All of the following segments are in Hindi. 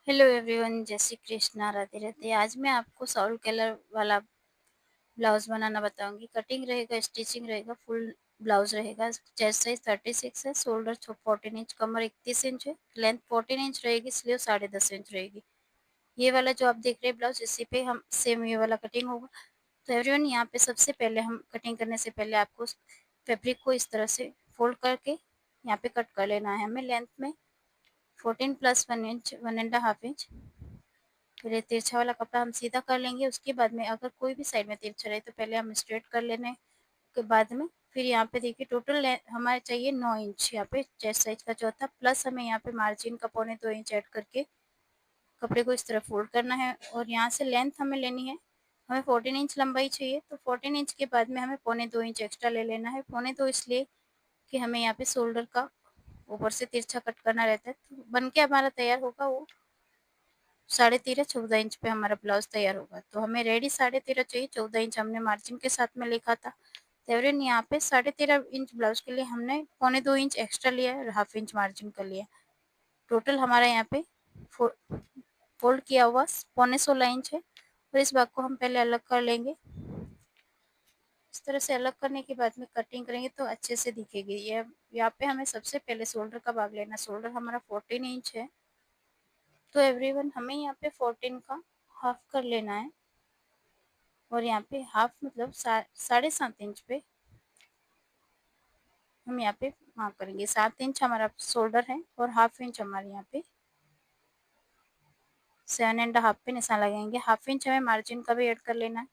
हेलो एवरीवन, जय श्री कृष्णा, राधे राधे। आज मैं आपको सॉल्व कलर वाला ब्लाउज बनाना बताऊंगी। कटिंग रहेगा, स्टिचिंग रहेगा, फुल ब्लाउज रहेगा। चेस्ट साइज 36 है, शोल्डर 14 इंच, कमर 31 इंच है, लेंथ 14 इंच रहेगी, स्लीव 10.5 इंच रहेगी। ये वाला जो आप देख रहे हैं ब्लाउज, इसी पे हम सेम ये वाला कटिंग होगा। तो एवरीवन, यहाँ पे सबसे पहले हम कटिंग करने से पहले आपको फैब्रिक को इस तरह से फोल्ड करके यहाँ पे कट कर लेना है। हमें लेंथ में 14 प्लस 1 इंच, 1.5 इंच। फिर ये तिरछा वाला कपड़ा हम सीधा कर लेंगे। उसके बाद में अगर कोई भी साइड में तिरछा रहे तो पहले हम स्ट्रेट कर लेने के बाद में फिर यहाँ पे देखिए टोटल हमारे चाहिए 9 इंच। यहाँ पे चेस्ट साइज का चौथा, प्लस हमें यहाँ पे मार्जिन का 1.25 इंच ऐड करके कपड़े को इस तरह फोल्ड करना है। और यहाँ से लेंथ हमें लेनी है, हमें 14 इंच लंबाई चाहिए, तो 14 इंच के बाद में हमें 1.25 इंच एक्स्ट्रा ले लेना है। 1.25 इसलिए कि हमें यहाँ पे शोल्डर का ऊपर से तिरछा कट करना रहता है। तो बन के हमारा तैयार होगा वो 13.5 14 इंच पे हमारा ब्लाउज तैयार होगा। तो हमें रेडी 13.5 चाहिए, 14 इंच हमने मार्जिन के साथ में लिखा था। तो एवरीवन, यहाँ पे 13.5 इंच ब्लाउज के लिए हमने 1.25 इंच एक्स्ट्रा लिया है और 1/2 इंच मार्जिन का लिया। टोटल हमारा यहाँ पे फोल्ड किया हुआ 15.16 इंच है। और इस भाग को हम पहले अलग कर लेंगे। इस तरह से अलग करने के बाद में कटिंग करेंगे तो अच्छे से दिखेगी। ये यहाँ पे हमें सबसे पहले शोल्डर का भाग लेना। शोल्डर हमारा 14 इंच है, तो एवरीवन हमें यहाँ पे 14 का हाफ कर लेना है। और यहाँ पे हाफ मतलब 7.5 इंच पे हम यहाँ पे मार्क करेंगे। 7 इंच हमारा शोल्डर है और 1/2 इंच हमारे यहाँ पे 7.5 पे निशान लगाएंगे। 1/2 इंच हमें मार्जिन का भी ऐड कर लेना है।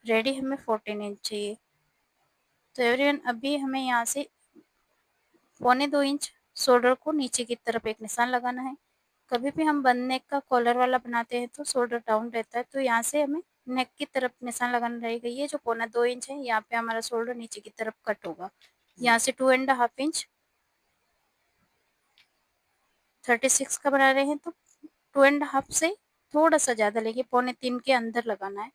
रेडी हमें 14 इंच चाहिए। तो एवरीवन, अभी हमें यहाँ से 1.25 इंच शोल्डर को नीचे की तरफ एक निशान लगाना है। कभी भी हम बंद नेक का कॉलर वाला बनाते हैं तो शोल्डर डाउन रहता है, तो यहाँ से हमें नेक की तरफ निशान लगाना रहेगा। ये जो 1.25 इंच है, यहाँ पे हमारा शोल्डर नीचे की तरफ कट होगा। यहाँ से 2.5 इंच 36 का बना रहे हैं, तो 2.5 से थोड़ा सा ज्यादा लेके 2.25 के अंदर लगाना है।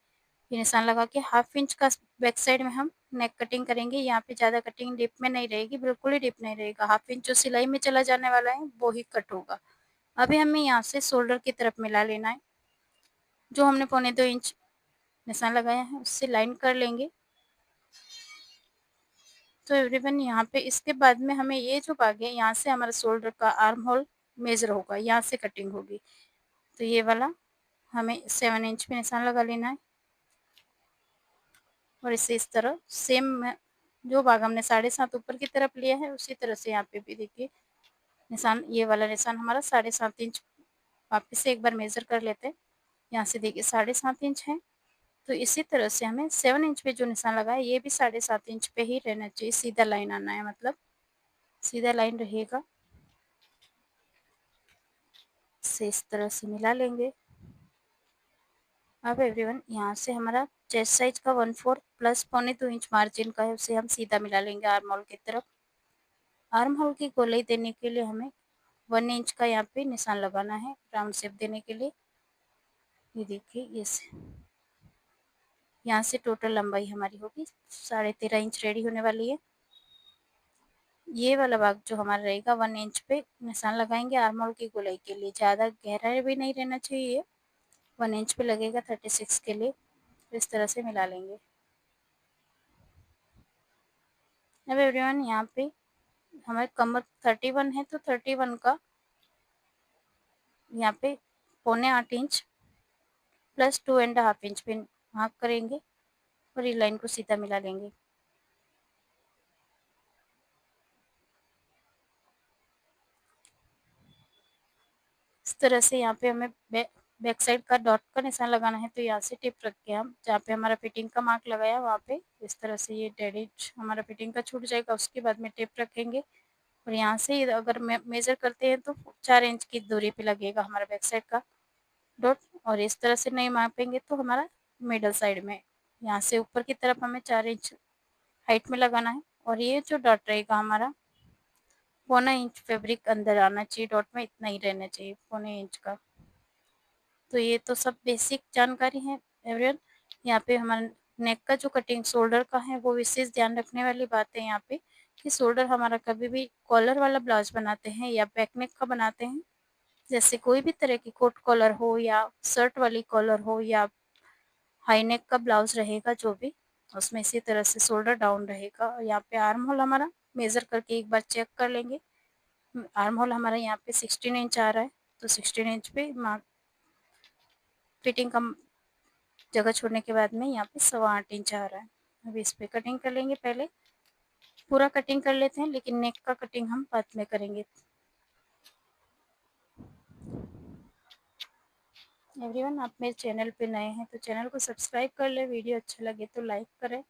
ये निशान लगा के 1/2 इंच का बैक साइड में हम नेक कटिंग करेंगे। यहाँ पे ज्यादा कटिंग डीप में नहीं रहेगी, बिल्कुल ही डीप नहीं रहेगा। 1/2 इंच जो सिलाई में चला जाने वाला है वो ही कट होगा। अभी हमें यहाँ से शोल्डर की तरफ मिला लेना है। जो हमने 1.25 इंच निशान लगाया है उससे लाइन कर लेंगे। तो एवरीवन, यहाँ पे इसके बाद में हमें ये जो भाग है, यहाँ से हमारा शोल्डर का आर्म होल मेजर होगा, यहाँ से कटिंग होगी। तो ये वाला हमें 7 इंच पे निशान लगा लेना है। और इसे इस तरह सेम जो भाग हमने 7.5 ऊपर की तरफ लिया है उसी तरह से यहाँ पे भी देखिए निशान, ये वाला निशान हमारा 7.5 इंच। वापस से एक बार मेजर कर लेते हैं। यहाँ से देखिए 7.5 इंच है, तो इसी तरह से हमें 7 इंच पे जो निशान लगा है ये भी 7.5 इंच पे ही रहना चाहिए। सीधा लाइन आना है, मतलब सीधा लाइन रहेगा। से इस तरह से मिला लेंगे। अब एवरीवन, यहाँ से हमारा चेस्ट साइज का 1/4 प्लस 2.25 इंच मार्जिन का है, उसे हम सीधा मिला लेंगे आर्म होल की तरफ। आर्म होल की गोलाई देने के लिए हमें 1 इंच का यहाँ पे निशान लगाना है राउंड शेप देने के लिए। ये देखिए, यहाँ से टोटल लंबाई हमारी होगी 13.5 इंच रेडी होने वाली है। ये वाला भाग जो हमारा रहेगा 1 इंच पे निशान लगाएंगे आर्म होल की गोलाई के लिए। ज़्यादा गहरा भी नहीं रहना चाहिए, 1 इंच पे लगेगा 36 के लिए। इस तरह से मिला लेंगे। अब एवरीवन, यहाँ पे हमारे कमर 31 है, तो 31 का यहाँ पे 7.25 इंच प्लस 2.5 इंच पे मार्क करेंगे और ये लाइन को सीधा मिला लेंगे। इस तरह से यहाँ पे हमें बैक साइड का डॉट का निशान लगाना है। तो यहाँ से टिप रख के हम जहाँ पे हमारा फिटिंग का मार्क लगाया वहाँ पे इस तरह से ये 1.5 हमारा फिटिंग का छूट जाएगा। उसके बाद में टिप रखेंगे और यहाँ से अगर मेजर करते हैं तो 4 इंच की दूरी पे लगेगा हमारा बैक साइड का डॉट। और इस तरह से नहीं मापेंगे तो हमारा मिडल साइड में यहाँ से ऊपर की तरफ हमें 4 इंच हाइट में लगाना है। और ये जो डॉट रहेगा हमारा 1/4 इंच फैब्रिक अंदर आना चाहिए डॉट में, इतना ही रहना चाहिए 1/4 इंच का। तो ये तो सब बेसिक जानकारी है एवरीवन। यहाँ पे हमारा नेक का जो कटिंग शोल्डर का है वो विशेष ध्यान रखने वाली बात है यहाँ पे कि शोल्डर हमारा कभी भी कॉलर वाला ब्लाउज बनाते हैं या बैक नेक का बनाते हैं जैसे कोई भी तरह की कोट कॉलर हो या शर्ट वाली कॉलर हो या हाई नेक का ब्लाउज रहेगा जो भी, उसमें इसी तरह से शोल्डर डाउन रहेगा। और यहाँ पे आर्म होल हमारा मेजर करके एक बार चेक कर लेंगे। आर्म होल हमारा यहाँ पे 16 इंच आ रहा है, तो 16 इंच पे मार्क फिटिंग का जगह छोड़ने के बाद में यहाँ पे 8.25 इंच आ रहा है। अभी इस पे कटिंग कर लेंगे, पहले पूरा कटिंग कर लेते हैं, लेकिन नेक का कटिंग हम बाद में करेंगे। एवरीवन, आप मेरे चैनल पे नए हैं तो चैनल को सब्सक्राइब कर ले, वीडियो अच्छा लगे तो लाइक करें।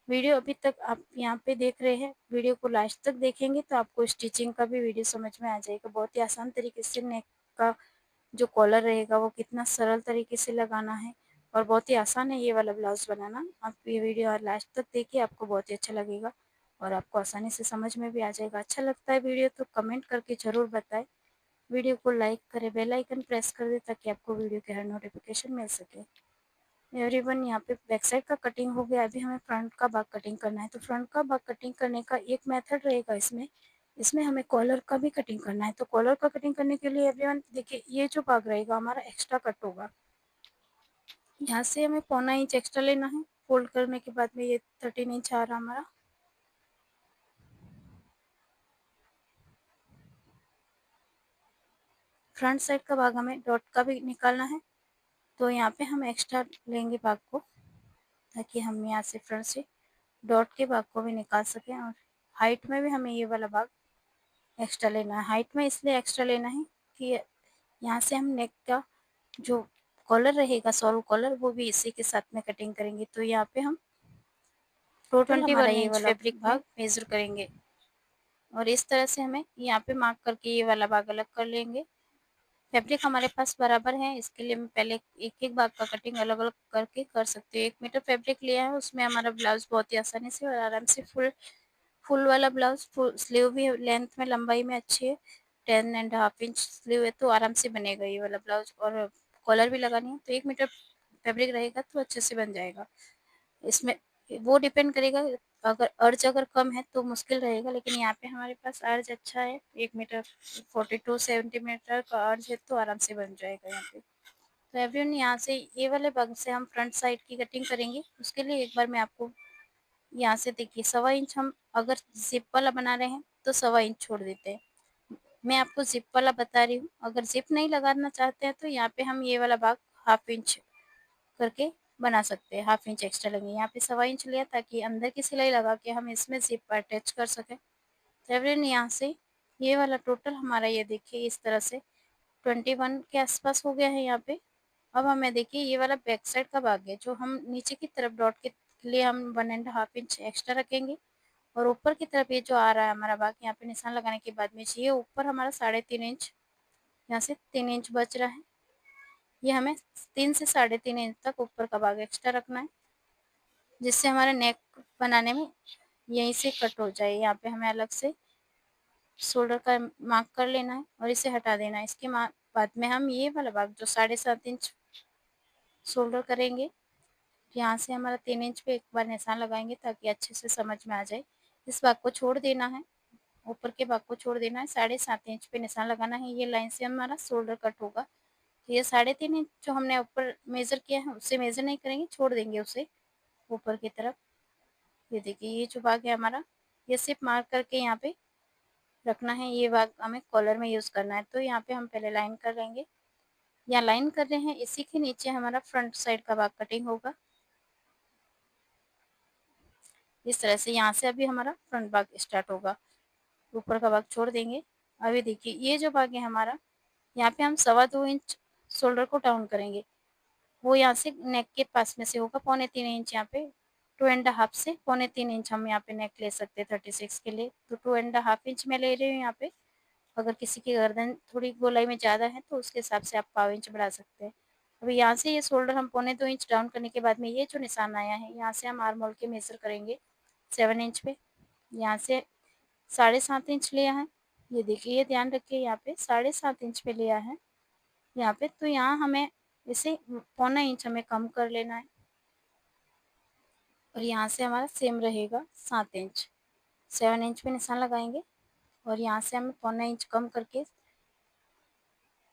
वीडियो अभी तक आप यहाँ पे देख रहे हैं, वीडियो को लास्ट तक देखेंगे तो आपको स्टिचिंग का भी वीडियो समझ में आ जाएगा। बहुत ही आसान तरीके से नेक का जो कॉलर रहेगा वो कितना सरल तरीके से लगाना है, और बहुत ही आसान है ये वाला ब्लाउज बनाना। आप ये वीडियो लास्ट तक देखिए, आपको बहुत ही अच्छा लगेगा और आपको आसानी से समझ में भी आ जाएगा। अच्छा लगता है वीडियो तो कमेंट करके ज़रूर बताएं। वीडियो को लाइक करें, बेल आइकन प्रेस कर दें ताकि आपको वीडियो के हर नोटिफिकेशन मिल सके। एवरीवन, यहाँ पे बैक साइड का कटिंग हो गया, अभी हमें फ्रंट का भाग कटिंग करना है। तो फ्रंट का भाग कटिंग करने का एक मेथड रहेगा इसमें, हमें कॉलर का भी कटिंग करना है। तो कॉलर का कटिंग करने के लिए एवरीवन देखिए, ये जो भाग रहेगा हमारा एक्स्ट्रा कट होगा। यहाँ से हमें 1.25 इंच एक्स्ट्रा लेना है। फोल्ड करने के बाद में ये 13 इंच आ रहा हमारा। फ्रंट साइड का भाग हमें डॉट का भी निकालना है, तो यहाँ पे हम एक्स्ट्रा लेंगे भाग को, ताकि हम यहाँ से फ्रंट से डॉट के भाग को भी निकाल सकें। और हाइट में भी हमें ये वाला भाग एक्स्ट्रा लेना है। हाइट में इसलिए एक्स्ट्रा लेना है कि यहाँ से हम नेक का जो कॉलर रहेगा, सॉल्व कॉलर, वो भी इसी के साथ में कटिंग करेंगे। तो यहाँ पे हम टोटल हमारा 21 ये इंच वाला फैब्रिक में भाग मेजर करेंगे, और इस तरह से हमें यहाँ पे मार्क करके ये वाला भाग अलग कर लेंगे। फैब्रिक हमारे पास बराबर है, इसके लिए मैं पहले एक एक भाग का कटिंग अलग अलग करके कर सकती हूँ। 1 मीटर फैब्रिक लिया है, उसमें हमारा ब्लाउज बहुत ही आसानी से और आराम से फुल फुल वाला ब्लाउज, फुल स्लीव भी लेंथ में लंबाई में अच्छी है, 10.5 इंच स्लीव है, तो आराम से बनेगा ये वाला ब्लाउज। और कॉलर भी लगानी है तो 1 मीटर फैब्रिक रहेगा तो अच्छे से बन जाएगा। इसमें वो डिपेंड करेगा, अगर अर्ज अगर कम है तो मुश्किल रहेगा, लेकिन यहाँ पे हमारे पास अर्ज अच्छा है, 1 मीटर 42 सेंटीमीटर का अर्ज है, तो आराम से बन जाएगा यहाँ पे। तो एवरीवन, यहाँ से ये वाले भाग से हम फ्रंट साइड की कटिंग करेंगे। उसके लिए एक बार मैं आपको यहाँ से देखिए, 1.25 इंच हम अगर जिप वाला बना रहे हैं तो 1.25 इंच छोड़ देते हैं। मैं आपको जिप वाला बता रही हूँ, अगर जिप नहीं लगाना चाहते हैं तो यहाँ पे हम ये वाला भाग 1/2 इंच करके बना सकते हैं। 1/2 इंच एक्स्ट्रा लेंगे, यहाँ पे 1.25 इंच लिया ताकि अंदर की सिलाई लगा के हम इसमें जिप अटैच कर सकें। तो एवरीवन, यहाँ से ये वाला टोटल हमारा, ये देखिए इस तरह से 21 के आसपास हो गया है यहाँ पे। अब हमें देखिए ये वाला बैक साइड का भाग है, जो हम नीचे की तरफ डॉट के लिए हम 1.5 इंच एक्स्ट्रा रखेंगे, और ऊपर की तरफ ये जो आ रहा है हमारा भाग, यहाँ पे निशान लगाने के बाद में ये ऊपर हमारा 3.5 इंच, यहाँ से 3 इंच बच रहा है। ये हमें 3 से 3.5 इंच तक ऊपर का भाग एक्स्ट्रा रखना है, जिससे हमारा नेक बनाने में यहीं से कट हो जाए। यहाँ पे हमें अलग से शोल्डर का मार्क कर लेना है और इसे हटा देना है। इसके बाद में हम ये वाला भाग जो 7.5 इंच शोल्डर करेंगे, यहाँ से हमारा 3 इंच पे एक बार निशान लगाएंगे ताकि अच्छे से समझ में आ जाए। इस भाग को छोड़ देना है, ऊपर के भाग को छोड़ देना है, 7.5 इंच पे निशान लगाना है। ये लाइन से हमारा शोल्डर कट होगा। तो ये 3.5 इंच जो हमने ऊपर मेजर किया है उससे मेजर नहीं करेंगे, छोड़ देंगे उसे ऊपर की तरफ। ये देखिए ये जो भाग है हमारा, ये सिर्फ मार्क करके यहाँ पे रखना है। ये भाग हमें कॉलर में यूज करना है। तो यहाँ पे हम पहले लाइन कर लेंगे, यहाँ लाइन कर रहे हैं, इसी के नीचे हमारा फ्रंट साइड का भाग कटिंग होगा। इस तरह से यहाँ से अभी हमारा फ्रंट भाग स्टार्ट होगा, ऊपर का भाग छोड़ देंगे। अभी देखिए ये जो भाग है हमारा, यहाँ पे हम 2.25 इंच शोल्डर को डाउन करेंगे, वो यहाँ से नेक के पास में से होगा 2.25 इंच। यहाँ पे 2.5 से 2.25 इंच हम यहाँ पे नेक ले सकते हैं 36 के लिए। तो 2.5 इंच में ले रही हूँ यहाँ पे। अगर किसी की गर्दन थोड़ी गोलाई में ज़्यादा है तो उसके हिसाब से आप 1/4 इंच बढ़ा सकते हैं। अभी यहाँ से ये शोल्डर हम 2.25 इंच डाउन करने के बाद में ये जो निशान आया है, यहाँ से हम आर्म होल के मेजर करेंगे 7 इंच पे। यहाँ से 7.5 इंच लिया है, ये देखिए, ये ध्यान रखिए, यहाँ पे 7.5 इंच पे लिया है यहाँ पे। तो यहाँ हमें इसे 1/4 इंच हमें कम कर लेना है, और यहाँ से हमारा सेम रहेगा 7 इंच। 7 इंच पे निशान लगाएंगे और यहाँ से हमें 1/4 इंच कम करके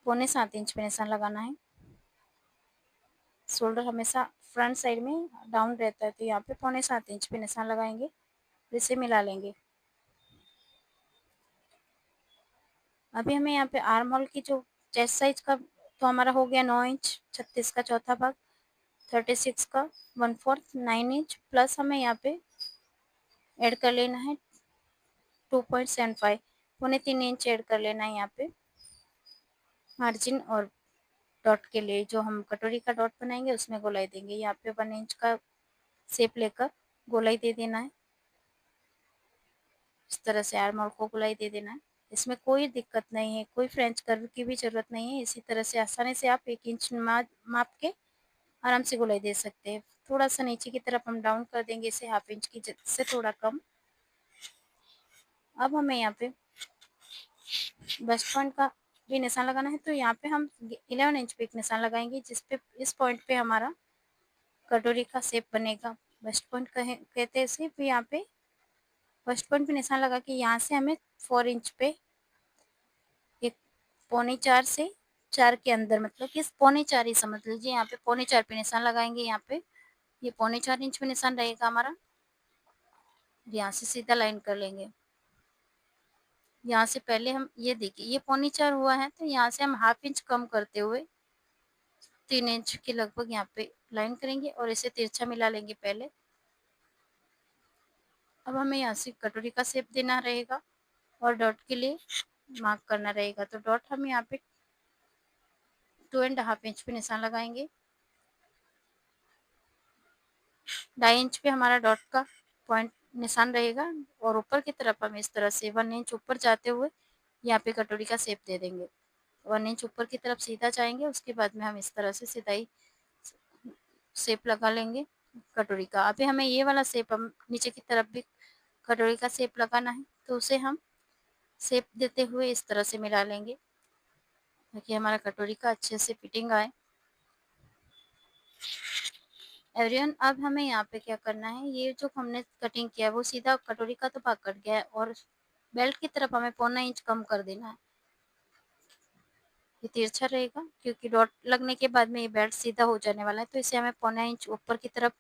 पौने 7 इंच पे निशान लगाना है। शोल्डर हमेशा फ्रंट साइड में डाउन रहता है, तो यहाँ पे पौने 7 इंच पे निशान लगाएंगे, इसे मिला लेंगे। अभी हमें यहाँ पे आर्म होल की जो चेस्ट साइज का तो हमारा हो गया 9 इंच, 36 का चौथा भाग, 36 का 1/4, 9 इंच, प्लस हमें यहाँ पे ऐड कर लेना है 2.75, पौने 3 इंच ऐड कर लेना है यहाँ पे मार्जिन और डॉट के लिए। जो हम कटोरी का डॉट बनाएंगे उसमें गोलाई देंगे, यहाँ पे 1 इंच का शेप लेकर गोलाई दे देना है। इस तरह से आर्म होल को गोलाई दे देना है। इसमें कोई दिक्कत नहीं है, कोई फ्रेंच कर्व की भी जरूरत नहीं है। इसी तरह से आसानी से आप 1 इंच माप के आराम से गोलाई दे सकते हैं। थोड़ा सा नीचे की तरफ हम डाउन कर देंगे इसे, ½ इंच की से थोड़ा कम। अब हमें यहाँ पे बेस्ट पॉइंट का भी निशान लगाना है, तो यहाँ पे हम 11 इंच पे एक निशान लगाएंगे, जिसपे इस पॉइंट पे हमारा कटोरी का शेप बनेगा। बेस्ट पॉइंट कहते हैं इसे। फिर यहाँ पे फर्स्ट पॉइंट पे निशान लगा के यहाँ से हमें 4 इंच पे एक पौने 4 से 4 के अंदर, मतलब कि पौने 4 ही समझ लीजिए, यहाँ पे पौने 4 पे निशान लगाएंगे। यहाँ पे ये पौने 4 इंच पे निशान रहेगा हमारा। यहाँ से सीधा लाइन कर लेंगे। यहाँ से पहले हम ये देखिए, ये पौने 4 हुआ है, तो यहाँ से हम ½ इंच कम करते हुए 3 इंच के लगभग यहाँ पे लाइन करेंगे और इसे तिरछा मिला लेंगे पहले। अब हमें यहाँ से कटोरी का शेप देना रहेगा और डॉट के लिए मार्क करना रहेगा, तो डॉट हम यहाँ पे 2.5 इंच पे निशान लगाएंगे। 2.5 इंच पे हमारा डॉट का पॉइंट निशान रहेगा और ऊपर की तरफ हम इस तरह से 1 इंच ऊपर जाते हुए यहाँ पे कटोरी का शेप दे देंगे। 1 इंच ऊपर की तरफ सीधा जाएंगे, उसके बाद में हम इस तरह से सीधा शेप लगा लेंगे कटोरी का। अभी हमें ये वाला शेप हम नीचे की तरफ भी कटोरी का शेप लगाना है, तो उसे हम शेप देते हुए इस तरह से मिला लेंगे ताकि हमारा कटोरी का अच्छे से फिटिंग आए। एवरीवन, अब हमें यहाँ पे क्या करना है, ये जो हमने कटिंग किया है वो सीधा कटोरी का तो भाग कट गया है और बेल्ट की तरफ हमें ½ इंच कम कर देना है। ये तिरछा रहेगा क्योंकि डॉट लगने के बाद में ये बेल्ट सीधा हो जाने वाला है, तो इसे हमें ½ इंच ऊपर की तरफ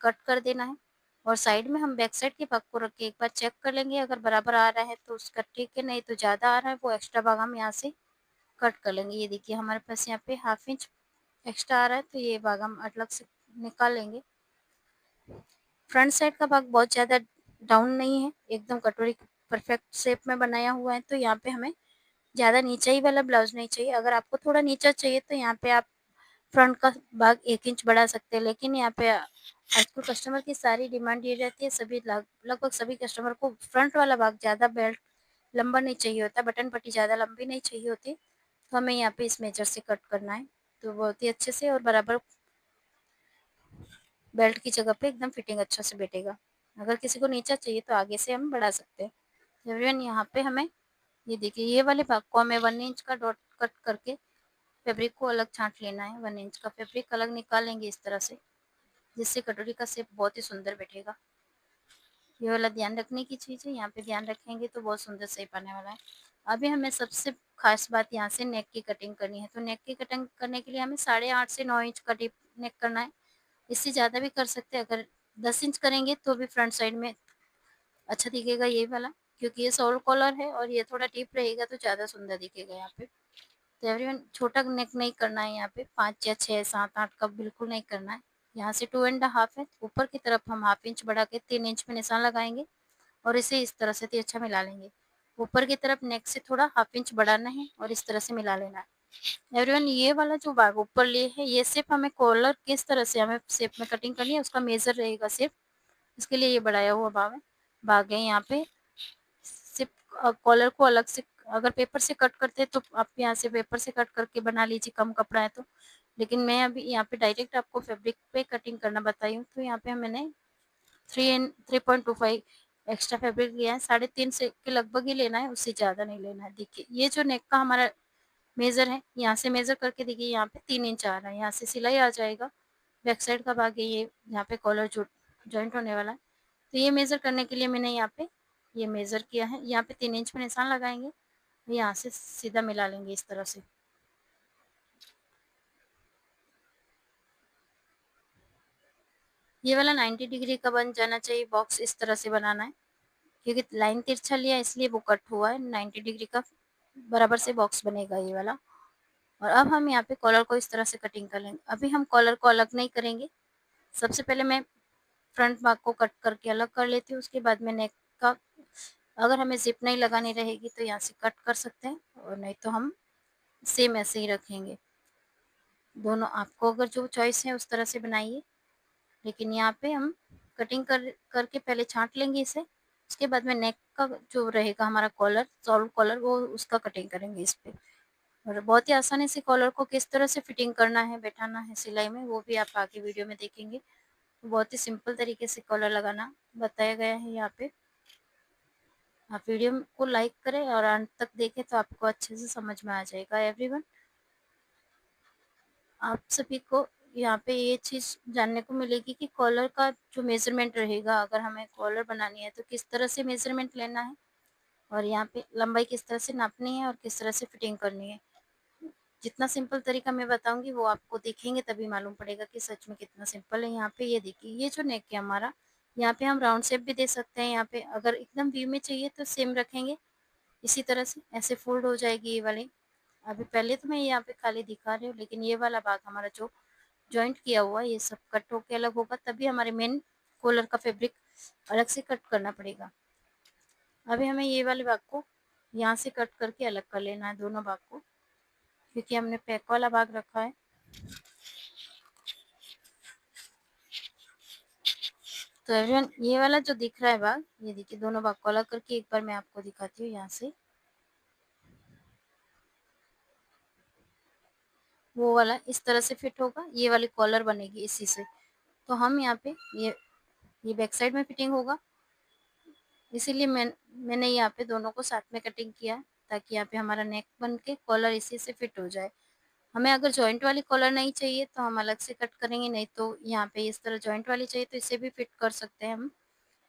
कट कर देना है। और साइड में हम बैक साइड के भाग को रख के एक बार चेक कर लेंगे, अगर बराबर आ रहा है तो उसका ठीक है, नहीं तो ज़्यादा आ रहा है वो एक्स्ट्रा भाग हम यहाँ से कट कर लेंगे। ये देखिए हमारे पास यहाँ पे ½ इंच एक्स्ट्रा आ रहा है, तो ये भाग हम अलग से निकाल लेंगे। फ्रंट साइड का भाग बहुत ज़्यादा डाउन नहीं है, एकदम कटोरी परफेक्ट शेप में बनाया हुआ है, तो यहाँ पे हमें ज़्यादा नीचा ही वाला ब्लाउज नहीं चाहिए। अगर आपको थोड़ा नीचा चाहिए तो यहाँ पे आप फ्रंट का भाग 1 इंच बढ़ा सकते हैं, लेकिन यहाँ पे आजकल कस्टमर की सारी डिमांड ये रहती है, सभी लगभग सभी कस्टमर को फ्रंट वाला भाग ज़्यादा बेल्ट लंबा नहीं चाहिए होता, बटन पट्टी ज़्यादा लंबी नहीं चाहिए होती, तो हमें यहाँ पे इस मेजर से कट करना है, तो बहुत ही अच्छे से और बराबर बेल्ट की जगह पे एकदम फिटिंग अच्छा से बैठेगा। अगर किसी को नीचा चाहिए तो आगे से हम बढ़ा सकते हैं। एवरीवन, यहाँ पे हमें ये देखिए, ये वाले भाग को हमें 1 इंच का डॉट कट करके फैब्रिक को अलग छांट लेना है। 1 इंच का फैब्रिक अलग निकाल लेंगे इस तरह से, जिससे कटोरी का शेप बहुत ही सुंदर बैठेगा। ये वाला ध्यान रखने की चीज़ है, यहाँ पे ध्यान रखेंगे तो बहुत सुंदर शेप आने वाला है। अभी हमें सबसे खास बात यहाँ से नेक की कटिंग करनी है, तो नेक की कटिंग करने के लिए हमें 8.5 से 9 इंच का डीप नेक करना है। इससे ज़्यादा भी कर सकते हैं, अगर 10 इंच करेंगे तो भी फ्रंट साइड में अच्छा दिखेगा ये वाला, क्योंकि ये सोल कॉलर है और ये थोड़ा डीप रहेगा तो ज़्यादा सुंदर दिखेगा यहाँ पे। तो एवरीवन, छोटा नेक नहीं करना है, यहाँ पे 5 या 6 7 8 का बिल्कुल नहीं करना है। यहाँ से 2.5 है, ऊपर की तरफ हम ½ इंच बढ़ा के 3 इंच में निशान लगाएंगे और इसे इस तरह से तिरछा मिला लेंगे। ऊपर की तरफ नेक से थोड़ा ½ इंच बढ़ाना है और इस तरह से मिला लेना है। एवरीवन, ये वाला जो भाग ऊपर लिए है, ये सिर्फ हमें कॉलर किस तरह से हमें शेप में कटिंग करनी है उसका मेजर रहेगा सिर्फ, इसके लिए ये बढ़ाया हुआ भाग है। यहाँ पे सिर्फ कॉलर को अलग से, अगर पेपर से कट करते हैं तो आप यहाँ से पेपर से कट करके बना लीजिए, कम कपड़ा है तो। लेकिन मैं अभी यहाँ पे डायरेक्ट आपको फैब्रिक पे कटिंग करना बताई हूँ, तो यहाँ पे मैंने 3.25 एक्स्ट्रा फैब्रिक लिया है। 3.5 से के लगभग ही लेना है, उससे ज़्यादा नहीं लेना है। देखिए, ये जो नेक का हमारा मेजर है, यहाँ से मेजर करके देखिए, यहाँ पे 3 इंच आ रहा है, यहाँ से सिलाई आ जाएगा। बैक साइड का भाग है ये, यहाँ पे कॉलर जॉइंट होने वाला है, तो ये मेजर करने के लिए मैंने यहाँ पे ये मेजर किया है। यहाँ पे 3 इंच में निशान लगाएंगे, यहाँ से सीधा मिला लेंगे इस तरह से। ये वाला 90 डिग्री का बन जाना चाहिए बॉक्स, इस तरह से बनाना है, क्योंकि लाइन तिरछा लिया इसलिए वो कट हुआ है। 90 डिग्री का बराबर से बॉक्स बनेगा ये वाला। और अब हम यहाँ पे कॉलर को इस तरह से कटिंग कर लेंगे। अभी हम कॉलर को अलग नहीं करेंगे, सबसे पहले मैं फ्रंट भाग को कट करके अलग कर लेती हूँ, उसके बाद में नेक का, अगर हमें जिप नहीं लगानी रहेगी तो यहाँ से कट कर सकते हैं, और नहीं तो हम सेम ऐसे ही रखेंगे। दोनों आपको अगर जो चॉइस है उस तरह से बनाइए, लेकिन यहाँ पे हम कटिंग करके पहले छांट लेंगे इसे, उसके बाद में नेक का जो रहेगा हमारा कॉलर, सॉल्व कॉलर, वो उसका कटिंग करेंगे इस पे। और बहुत ही आसानी से कॉलर को किस तरह से फिटिंग करना है, बैठाना है सिलाई में, वो भी आप आगे वीडियो में देखेंगे। बहुत ही सिंपल तरीके से कॉलर लगाना बताया गया है यहाँ पे। आप वीडियो को लाइक करें और अंत तक देखें तो आपको अच्छे से समझ में आ जाएगा एवरीवन। आप सभी को यहाँ पे ये चीज़ जानने को मिलेगी कि कॉलर का जो मेजरमेंट रहेगा, अगर हमें कॉलर बनानी है तो किस तरह से मेजरमेंट लेना है, और यहाँ पे लंबाई किस तरह से नापनी है और किस तरह से फिटिंग करनी है। जितना सिंपल तरीका मैं बताऊंगी वो आपको देखेंगे तभी मालूम पड़ेगा कि सच में कितना सिंपल है। यहाँ पे ये देखिए, ये जो नेक है हमारा, यहाँ पे हम राउंड शेप भी दे सकते हैं। यहाँ पे अगर एकदम व्यू में चाहिए तो सेम रखेंगे, इसी तरह से ऐसे फोल्ड हो जाएगी ये वाली। अभी पहले तो मैं यहाँ पे खाली दिखा रही हूँ, लेकिन ये वाला भाग हमारा जो जॉइंट किया हुआ है ये सब कट होके अलग होगा, तभी हमारे मेन कॉलर का फैब्रिक अलग से कट करना पड़ेगा। अभी हमें ये वाले भाग को यहाँ से कट करके अलग कर लेना है, दोनों भाग को, क्योंकि हमने पैक वाला भाग रखा है। तो एवरीवन, ये वाला जो दिख रहा है भाग, ये देखिए, दोनों भाग को अलग करके एक बार मैं आपको दिखाती हूँ। यहाँ से वो वाला इस तरह से फिट होगा, ये वाली कॉलर बनेगी इसी से। तो हम यहाँ पे ये बैक साइड में फिटिंग होगा, इसीलिए मैंने यहाँ पे दोनों को साथ में कटिंग किया, ताकि यहाँ पे हमारा नेक बन के कॉलर इसी से फिट हो जाए। हमें अगर जॉइंट वाली कॉलर नहीं चाहिए तो हम अलग से कट करेंगे, नहीं तो यहाँ पे इस तरह जॉइंट वाली चाहिए तो इसे भी फिट कर सकते हैं हम।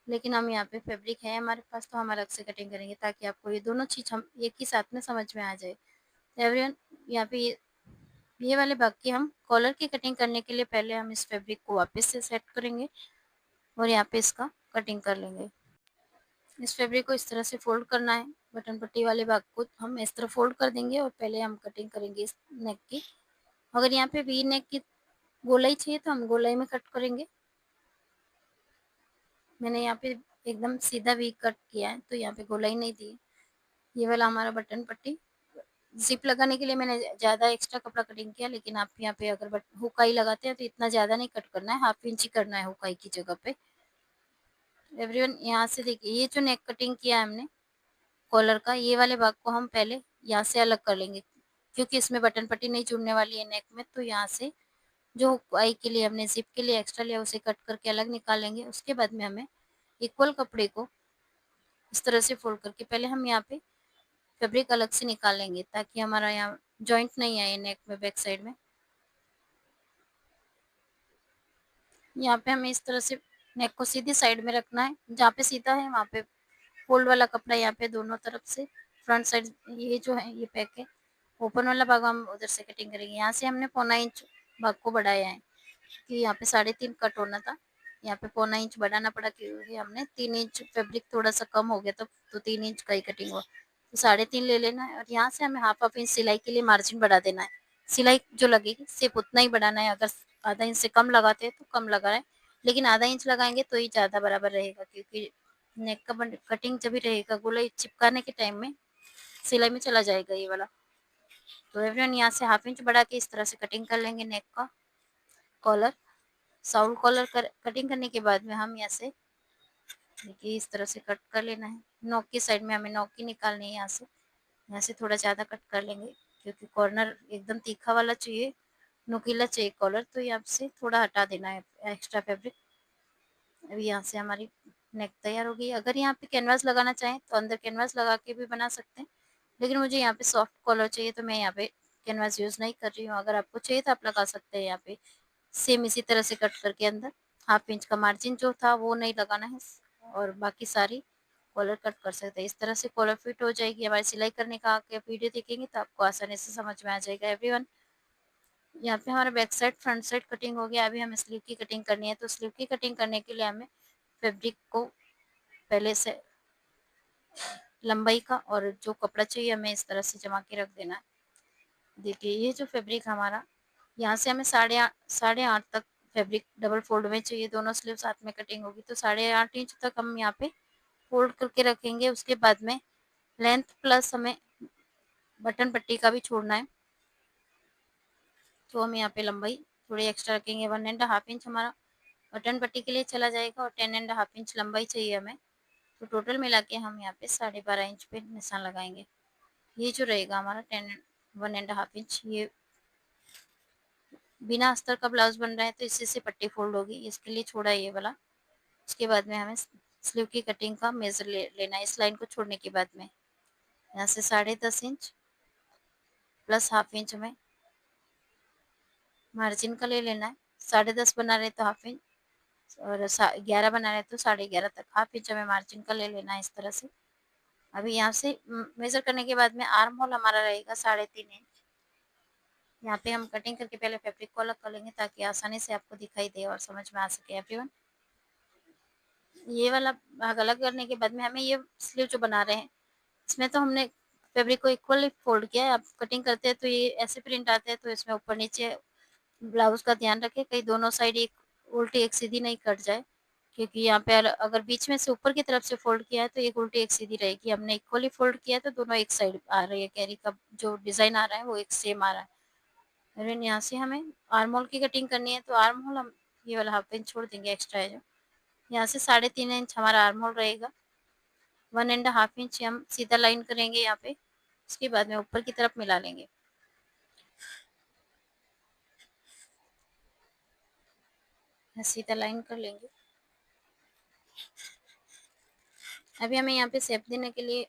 लेकिन हम यहाँ पे फैब्रिक है हमारे पास तो हम अलग से कटिंग करेंगे, ताकि आपको ये दोनों चीज़ हम एक ही साथ में समझ में आ जाए। एवरीवन, यहाँ पे ये वाले भाग की हम कॉलर की कटिंग करने के लिए पहले हम इस फैब्रिक को वापस से सेट करेंगे, और यहाँ पे इसका कटिंग कर लेंगे। इस फैब्रिक को इस तरह से फोल्ड करना है, बटन पट्टी वाले भाग को हम इस तरह फोल्ड कर देंगे, और पहले हम कटिंग करेंगे इस नेक की। अगर यहाँ पे वी नेक की गोलाई चाहिए तो हम गोलाई में कट करेंगे। मैंने यहाँ पे एकदम सीधा वी कट किया है, तो यहाँ पे गोलाई नहीं दी। ये वाला हमारा बटन पट्टी, जिप लगाने के लिए मैंने ज़्यादा एक्स्ट्रा कपड़ा कटिंग किया, लेकिन आप यहाँ पे अगर हुकाई लगाते हैं तो इतना ज़्यादा नहीं कट करना है, हाफ इंच ही करना है हुकाई की जगह पे। एवरीवन, यहाँ से देखिए, ये जो नेक कटिंग किया है हमने कॉलर का, ये वाले भाग को हम पहले यहाँ से अलग कर लेंगे, क्योंकि इसमें बटन पट्टी नहीं जुड़ने वाली है नेक में। तो यहाँ से जो हुकाई के लिए हमने जिप के लिए एक्स्ट्रा लिया उसे कट करके अलग निकाल लेंगे। उसके बाद में हमें इक्वल कपड़े को इस तरह से फोल्ड करके पहले हम यहाँ पे फैब्रिक अलग से निकाल लेंगे, ताकि हमारा यहाँ जॉइंट नहीं आए नेक में बैक साइड में। यहाँ पे हमें इस तरह से नेक को सीधी साइड में रखना है, जहाँ पे सीधा है वहाँ पे फोल्ड वाला कपड़ा यहाँ पे दोनों तरफ से फ्रंट साइड, ये जो है ये पैक है। ओपन वाला भाग हम उधर से कटिंग करेंगे। यहाँ से हमने 1.25 इंच भाग को बढ़ाया है, कि यहाँ पे 3.5 कट होना था, यहाँ पे 1.25 इंच बढ़ाना पड़ा, क्योंकि हमने 3 इंच फैब्रिक थोड़ा सा कम हो गया था, तो 3 इंच का ही कटिंग हुआ, तो 3.5 ले लेना है। और यहाँ से हमें हाफ इंच सिलाई के लिए मार्जिन बढ़ा देना है। सिलाई जो लगेगी सिर्फ उतना ही बढ़ाना है, अगर आधा इंच से कम लगाते हैं तो कम लगा रहे हैं, लेकिन आधा इंच लगाएंगे तो ही ज़्यादा बराबर रहेगा, क्योंकि नेक का कटिंग जब भी रहेगा गोलाई चिपकाने के टाइम में सिलाई में चला जाएगा ये वाला। तो एवरीवन, यहाँ से हाफ इंच बढ़ा के इस तरह से कटिंग कर लेंगे नेक का कॉलर। साउंड कॉलर कटिंग करने के बाद में हम यहाँ से देखिए इस तरह से कट कर लेना है। नोक की साइड में हमें नोक की निकालनी है, यहाँ से थोड़ा ज़्यादा कट कर लेंगे, क्योंकि कॉर्नर एकदम तीखा वाला चाहिए, नुकीला चाहिए कॉलर, तो यहाँ से थोड़ा हटा देना है एक्स्ट्रा फैब्रिक। अभी यहाँ से हमारी नेक तैयार हो गई। अगर यहाँ पे कैनवास लगाना चाहें तो अंदर कैनवास लगा के भी बना सकते हैं, लेकिन मुझे यहाँ पे सॉफ्ट कॉलर चाहिए तो मैं यहाँ पे कैनवास यूज़ नहीं कर रही हूँ। अगर आपको चाहिए तो आप लगा सकते हैं यहाँ पे, सेम इसी तरह से कट करके अंदर हाफ इंच का मार्जिन जो था वो नहीं लगाना है, और बाकी सारी कॉलर कट कर सकते हैं। इस तरह से कॉलर फिट हो जाएगी। हमारी सिलाई करने का आगे वीडियो देखेंगे तो आपको आसानी से समझ में आ जाएगा एवरीवन। यहाँ पे हमारा back side front side cutting हो गया। अभी हमें स्लीव की कटिंग करनी है, तो स्लीव की कटिंग करने के लिए हमें फैब्रिक को पहले से लंबाई का और जो कपड़ा चाहिए हमें इस तरह से जमा के रख देना है। देखिए ये जो फैब्रिक हमारा, यहाँ से हमें साढ़े आठ तक फैब्रिक डबल फोल्ड में चाहिए, दोनों स्लीव साथ में कटिंग होगी, तो 8.5 इंच तक हम यहाँ पे फोल्ड करके रखेंगे। उसके बाद में लेंथ प्लस हमें बटन पट्टी का भी छोड़ना है, तो हम यहाँ पे लंबाई थोड़ी एक्स्ट्रा रखेंगे। 1.5 इंच हमारा बटन पट्टी के लिए चला जाएगा और 10.5 इंच लंबाई चाहिए हमें, तो टोटल मिला के हम यहाँ पे 12.5 इंच पे निशान लगाएंगे। ये जो रहेगा हमारा 1.5 इंच, ये बिना अस्तर का ब्लाउज बन रहा है तो इसी से पट्टी फोल्ड होगी, इसके लिए छोड़ा है ये वाला। उसके बाद में हमें स्लीव की कटिंग का मेजर लेना है इस लाइन को छोड़ने के बाद में। यहाँ से 10.5 इंच प्लस हाफ इंच हमें मार्जिन का ले लेना है। 10.5 बना रहे तो हाफ इंच, और 11 बना रहे तो 11.5 तक हाफ इंच हमें मार्जिन का ले लेना है इस तरह से। अभी यहाँ से मेजर करने के बाद में आर्म होल हमारा रहेगा 3.5 इंच। यहाँ पे हम कटिंग करके पहले फैब्रिक को अलग कर लेंगे ताकि आसानी से आपको दिखाई दे और समझ में आ सके एवरीवन। ये वाला भाग अलग करने के बाद में हमें ये स्लीव जो बना रहे हैं, इसमें तो हमने फैब्रिक को इक्वली फोल्ड किया है। आप कटिंग करते हैं तो ये ऐसे प्रिंट आते हैं, तो इसमें ऊपर नीचे ब्लाउज का ध्यान रखें कहीं दोनों साइड एक उल्टी एक सीधी नहीं कट जाए, क्योंकि यहाँ पे अगर बीच में से ऊपर की तरफ से फोल्ड किया है तो एक उल्टी एक सीधी रहेगी। हमने इक्वली फोल्ड किया है तो दोनों एक साइड आ रही है, कैरी का जो डिजाइन आ रहा है वो एक सेम आ रहा है। और यहाँ से हमें आर्म होल की कटिंग करनी है, तो आर्म होल हम ये वाला हाफ इंच छोड़ देंगे एक्स्ट्रा है जो। यहाँ से 3.5 इंच हमारा आर्म होल रहेगा। 1.5 इंच हम सीधा लाइन करेंगे यहाँ पे, उसके बाद में ऊपर की तरफ मिला लेंगे। सीधा लाइन कर लेंगे। अभी हमें यहाँ पे शेप देने के लिए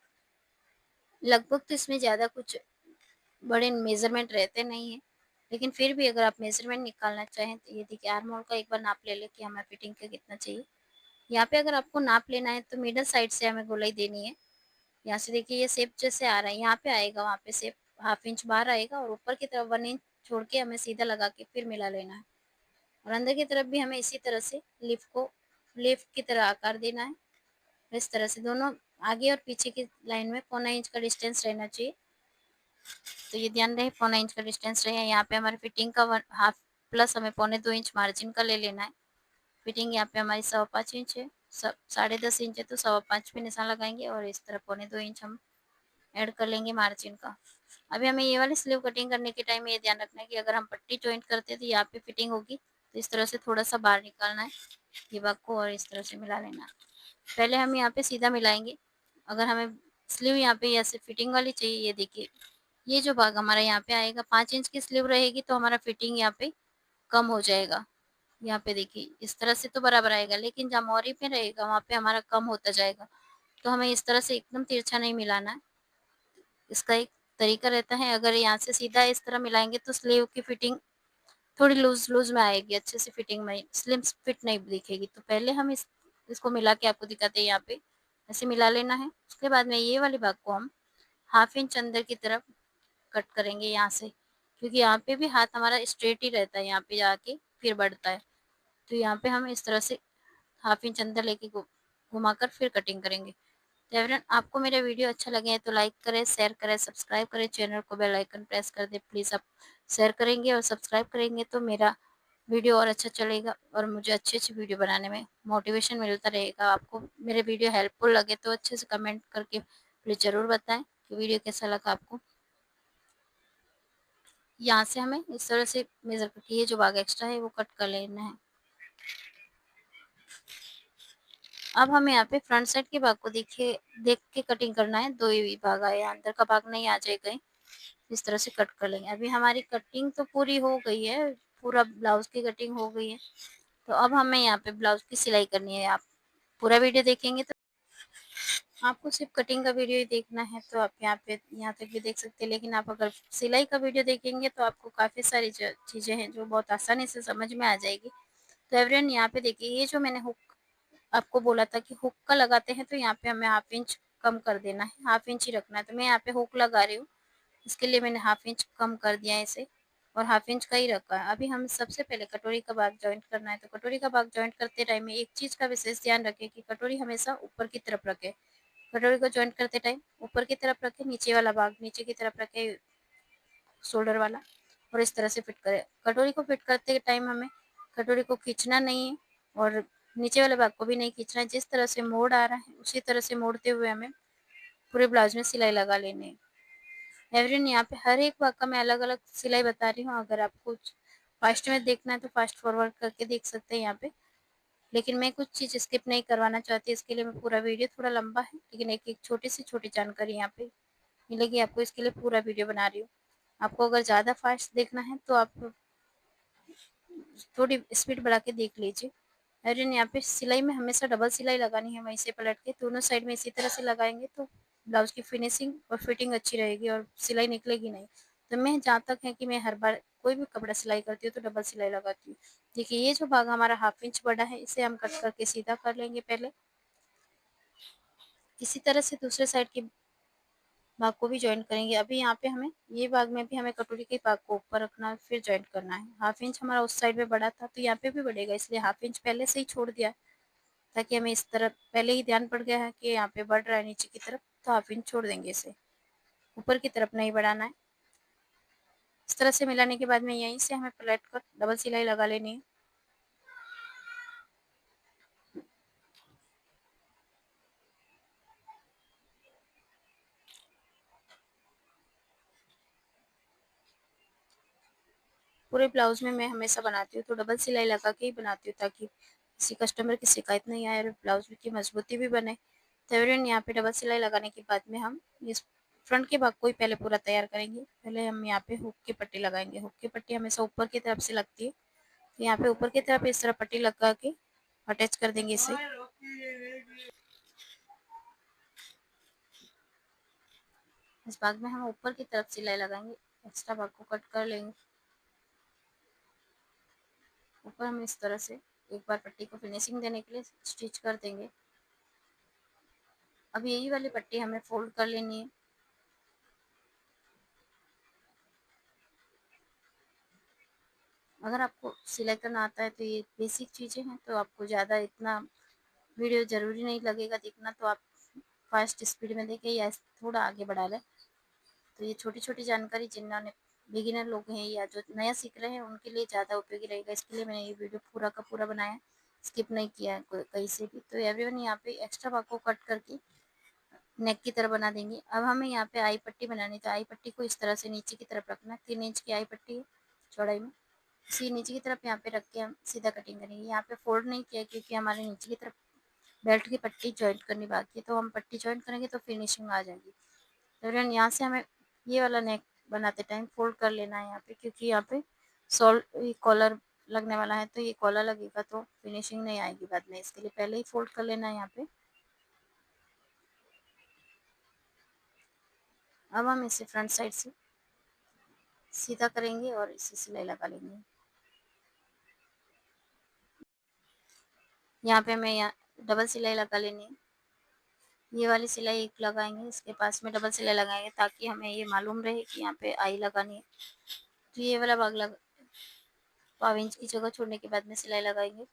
लगभग तो इसमें ज़्यादा कुछ बड़े मेजरमेंट रहते नहीं है, लेकिन फिर भी अगर आप मेजरमेंट निकालना चाहें तो ये देखिए आर्म होल का एक बार नाप ले लें कि हमें फिटिंग का कितना चाहिए। यहाँ पे अगर आपको नाप लेना है तो मिडल साइड से हमें गोलाई देनी है। यहाँ से देखिए ये शेप जैसे आ रहा है, यहाँ पे आएगा, वहाँ पे शेप हाफ इंच बाहर आएगा और ऊपर की तरफ 1 इंच छोड़ के हमें सीधा लगा के फिर मिला लेना है। और अंदर की तरफ भी हमें इसी तरह से लिफ की तरह आकार देना है। इस तरह से दोनों आगे और पीछे की लाइन में 1.25 इंच का डिस्टेंस रहना चाहिए, तो ये ध्यान रहे 1.25 इंच का डिस्टेंस रहे। यहाँ पे हमारे फिटिंग का हाफ प्लस हमें 1.25 इंच मार्जिन का ले लेना है। फिटिंग यहाँ पे हमारी 5.25 इंच है, 10.5 इंच है, तो 5.25 पे निशान लगाएंगे और इस तरह 2.25 इंच हम ऐड कर लेंगे मार्जिन का। अभी हमें ये वाली स्लीव कटिंग करने के टाइम ये ध्यान रखना है कि अगर हम पट्टी जॉइंट करते हैं तो यहाँ पे फिटिंग होगी, तो इस तरह से थोड़ा सा बाहर निकालना है ये भाग को और इस तरह से मिला लेना है। पहले हम यहाँ पे सीधा मिलाएंगे। अगर हमें स्लीव यहाँ पे ऐसे फिटिंग वाली चाहिए, ये देखिए ये जो भाग हमारा यहाँ पे आएगा, 5 इंच की स्लीव रहेगी तो हमारा फिटिंग यहाँ पे कम हो जाएगा। यहाँ पे देखिए इस तरह से तो बराबर आएगा, लेकिन जहाँ मोरी पे रहेगा वहाँ पे हमारा कम होता जाएगा, तो हमें इस तरह से एकदम तिरछा नहीं मिलाना है। इसका एक तरीका रहता है, अगर यहाँ से सीधा इस तरह मिलाएंगे तो स्लीव की फिटिंग थोड़ी लूज लूज में आएगी, अच्छे से फिटिंग में स्लिम फिट नहीं दिखेगी। तो पहले हम इसको मिला के आपको दिखाते हैं। यहाँ पे ऐसे मिला लेना है। उसके बाद में ये वाली भाग को हम हाफ इंच अंदर की तरफ कट करेंगे यहाँ से, क्योंकि यहाँ पे भी हाथ हमारा स्ट्रेट ही रहता है, यहाँ पे जाके फिर बढ़ता है, तो यहाँ पे हम इस तरह से हाफ इंच अंदर लेके घुमाकर फिर कटिंग करेंगे। तो एवरीवन आपको मेरा वीडियो अच्छा लगे तो लाइक करें, शेयर करें, सब्सक्राइब करें, चैनल को बेल आइकन प्रेस कर दे प्लीज़। आप शेयर करेंगे और सब्सक्राइब करेंगे तो मेरा वीडियो और अच्छा चलेगा और मुझे अच्छी अच्छी वीडियो बनाने में मोटिवेशन मिलता रहेगा। आपको मेरे वीडियो हेल्पफुल लगे तो अच्छे से कमेंट करके प्लीज़ ज़रूर बताएं कि वीडियो कैसा लगा आपको। यहाँ से हमें इस तरह से मेजर करके ये जो भाग एक्स्ट्रा है वो कट कर लेना है। अब हमें यहाँ पे फ्रंट साइड के भाग को देखिए देख के कटिंग करना है, दो ही भाग आए, अंदर का भाग नहीं आ जाएगा। इस तरह से कट कर लेंगे। अभी हमारी कटिंग तो पूरी हो गई है, पूरा ब्लाउज की कटिंग हो गई है, तो अब हमें यहाँ पे ब्लाउज की सिलाई करनी है। आप पूरा वीडियो देखेंगे तो आपको सिर्फ कटिंग का वीडियो ही देखना है तो आप यहाँ तक भी देख सकते हैं, लेकिन आप अगर सिलाई का वीडियो देखेंगे तो आपको काफ़ी सारी चीज़ें हैं जो बहुत आसानी से समझ में आ जाएगी। तो एवरीवन यहाँ पे देखिए ये जो मैंने हुक आपको बोला था कि हुक का लगाते हैं तो यहाँ पे हमें हाफ इंच कम कर देना है, हाफ इंच ही रखना है, तो मैं यहाँ पे हुक लगा रही हूँ, इसके लिए मैंने हाफ इंच कम कर दिया है इसे और हाफ इंच का ही रखा है। अभी हम सबसे पहले कटोरी का भाग जॉइंट करना है, तो कटोरी का भाग जॉइंट करते टाइम में एक चीज़ का विशेष ध्यान रखें कि कटोरी हमेशा ऊपर की तरफ रखें। कटोरी को जॉइंट करते टाइम ऊपर की तरफ रखें, नीचे वाला भाग नीचे की तरफ रखें, शोल्डर वाला, और इस तरह से फिट करें। कटोरी को फिट करते टाइम हमें कटोरी को खींचना नहीं है और नीचे वाले भाग को भी नहीं खींचना है। जिस तरह से मोड़ आ रहा है उसी तरह से मोड़ते हुए हमें पूरे ब्लाउज में सिलाई लगा लेनी है। एवरीवन, यहाँ पे हर एक भाग का मैं अलग अलग सिलाई बता रही हूँ। अगर आपको फास्ट में देखना है तो फास्ट फॉरवर्ड करके देख सकते हैं यहाँ पे, लेकिन मैं कुछ चीज़ स्किप नहीं करवाना चाहती, इसके लिए मैं पूरा वीडियो, थोड़ा लंबा है लेकिन एक एक छोटी से छोटी जानकारी यहाँ पे मिलेगी आपको, इसके लिए पूरा वीडियो बना रही हूँ। आपको अगर ज़्यादा फास्ट देखना है तो आप थोड़ी स्पीड बढ़ा के देख लीजिए। और यहाँ पे सिलाई में हमेशा डबल सिलाई लगानी है, वहीं से पलट के दोनों साइड में इसी तरह से लगाएंगे तो ब्लाउज की फिनिशिंग और फिटिंग अच्छी रहेगी और सिलाई निकलेगी नहीं। तो मैं जहाँ तक है कि मैं हर बार कोई भी कपड़ा सिलाई करती हूँ तो डबल सिलाई लगाती हूँ। देखिए, ये जो भाग हमारा हाफ इंच बड़ा है इसे हम कट करके सीधा कर लेंगे। पहले इसी तरह से दूसरे साइड के भाग को भी ज्वाइन करेंगे। अभी यहाँ पे हमें ये भाग में भी हमें कटोरी के भाग को ऊपर रखना है, फिर ज्वाइन करना है। हाफ इंच हमारा उस साइड में बड़ा था तो यहाँ पे भी बढ़ेगा, इसलिए हाफ इंच पहले से ही छोड़ दिया, ताकि हमें इस तरफ पहले ही ध्यान पड़ गया है कि यहाँ पे बढ़ रहा है नीचे की तरफ, तो हाफ इंच छोड़ देंगे, इसे ऊपर की तरफ नहीं बढ़ाना है। इस तरह से मिलाने के बाद में यहीं से हमें पलट कर डबल सिलाई लगा लेनी है। पूरे ब्लाउज में मैं हमेशा बनाती हूँ तो डबल सिलाई लगा के ही बनाती हूँ, ताकि किसी कस्टमर की शिकायत नहीं आए और ब्लाउज की मजबूती भी बने। तो एवरीवन, यहाँ पे डबल सिलाई लगाने के बाद में हम इस फ्रंट के भाग को ही पहले पूरा तैयार करेंगे। पहले हम यहाँ पे हुक की पट्टी लगाएंगे। हुक की पट्टी हमेशा ऊपर की तरफ से लगती है, तो यहाँ पे ऊपर की तरफ इस तरह पट्टी लगा के अटैच कर देंगे इसे। इस भाग में हम ऊपर की तरफ सिलाई लगाएंगे, एक्स्ट्रा भाग को कट कर लेंगे। ऊपर हम इस तरह से एक बार पट्टी को फिनिशिंग देने के लिए स्टिच कर देंगे। अब यही वाली पट्टी हमें फोल्ड कर लेनी है। अगर आपको सिलाई करना आता है तो ये बेसिक चीज़ें हैं, तो आपको ज़्यादा इतना वीडियो ज़रूरी नहीं लगेगा देखना, तो आप फास्ट स्पीड में देखें या थोड़ा आगे बढ़ा लें। तो ये छोटी छोटी जानकारी जिन्होंने बिगिनर लोग हैं या जो नया सीख रहे हैं उनके लिए ज़्यादा उपयोगी रहेगा, इसके लिए मैंने ये वीडियो पूरा का पूरा बनाया, स्किप नहीं किया है कहीं से भी। तो एवरीवन, यहाँ पे एक्स्ट्रा भाग को कट करके नेक की तरह बना देंगे। अब हमें यहाँ पे आई पट्टी बनानी, तो आई पट्टी को इस तरह से नीचे की तरफ रखना है। 3 इंच की आई पट्टी है चौड़ाई में, इसी नीचे की तरफ यहाँ पे रख के हम सीधा कटिंग करेंगे। यहाँ पे फोल्ड नहीं किया क्योंकि हमारे नीचे की तरफ बेल्ट की पट्टी जॉइंट करनी बाकी है, तो हम पट्टी जॉइंट करेंगे तो फिनिशिंग आ जाएगी। तो यहाँ से हमें ये वाला नेक बनाते टाइम फोल्ड कर लेना है यहाँ पे, क्योंकि यहाँ पे कॉलर लगने वाला है, तो ये कॉलर लगेगा तो फिनिशिंग नहीं आएगी बाद में, इसके लिए पहले ही फोल्ड कर लेना है यहाँ पे। अब हम इसे फ्रंट साइड से सीधा करेंगे और इसे सिलाई लगा लेंगे। यहाँ पे हमें यहाँ डबल सिलाई लगा लेनी है। ये वाली सिलाई एक लगाएंगे, इसके पास में डबल सिलाई लगाएंगे, ताकि हमें ये मालूम रहे कि यहाँ पे आई लगानी है। तो ये वाला भाग लग 5 इंच की जगह छोड़ने के बाद में सिलाई लगाएंगे।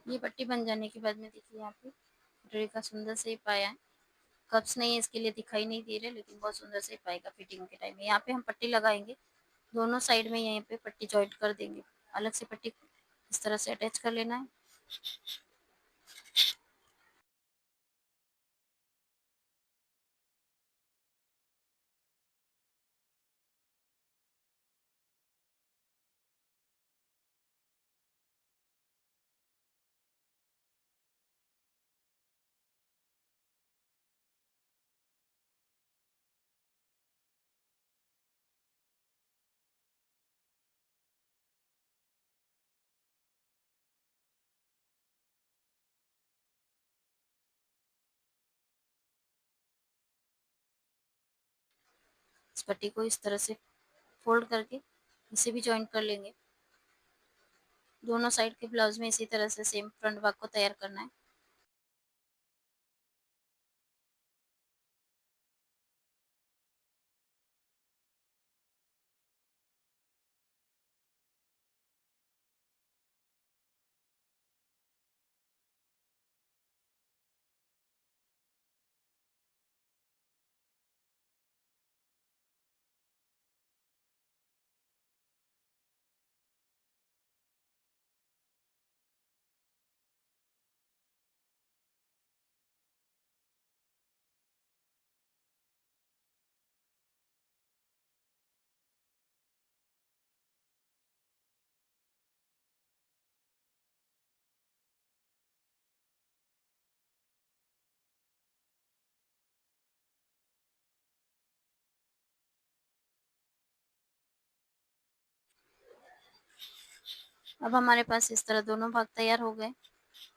ये पट्टी बन जाने के बाद में देखिए यहाँ पे कटोरी का सुंदर से पाया है। कप्स नहीं है इसके लिए दिखाई नहीं दे रहे, लेकिन बहुत सुंदर से पाएगा फिटिंग के टाइम में। यहाँ पे हम पट्टी लगाएंगे, दोनों साइड में यहीं पे पट्टी जॉइंट कर देंगे। अलग से पट्टी इस तरह से अटैच कर लेना है। इस पट्टी को इस तरह से फोल्ड करके इसे भी जॉइंट कर लेंगे। दोनों साइड के ब्लाउज में इसी तरह से सेम फ्रंट भाग को तैयार करना है। अब हमारे पास इस तरह दोनों भाग तैयार हो गए।